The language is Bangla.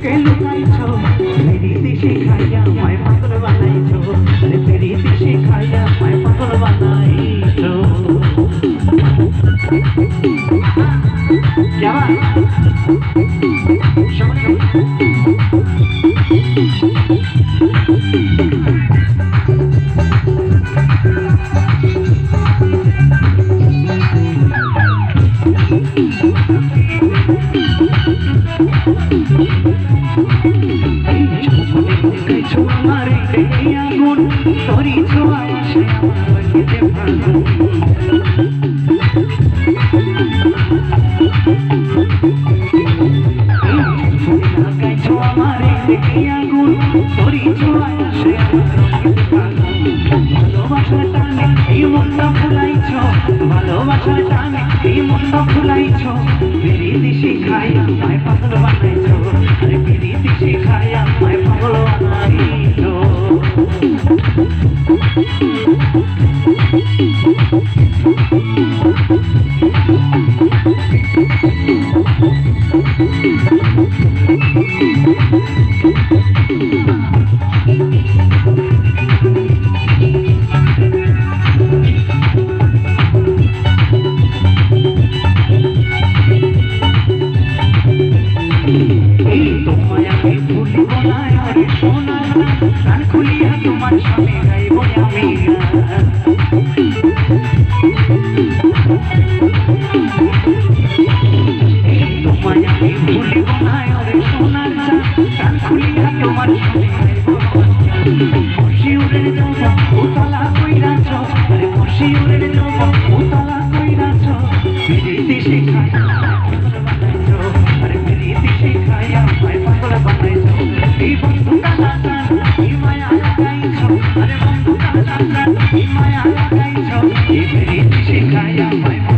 বুকে লুকাইছো পিরিতি শিখাইয়া আমায় পাগল বানাইছো আরে পিরিতি শিখাইয়া আমায় পাগল বানাইছো क्या পিরিতি শিখাইয়া আমায় পাগল বানাইছো আরে পিরিতি শিখাইয়া আমায় পাগল বানাইছো কান খুলিয়া তোমার সামনে গাইব আমি তোমায় আমি ভুলিব না রে সোনার কান খুলিয়া তোমার সামনে গাইব খুশি উড়ে যাও উতলা কইরাছ আরে খুশি উড়ে যাও উতলা কইরাছ পিরিতি শিখাইয়া আরে পিরিতি শিখাইয়া আমায় পাগল বানাইছো এই বন্ধু কালা মায়া লাগাইছো আরে বন্ধু কালা মায়া লাগাইছো এই পিরিতি শিখাইয়া আমায়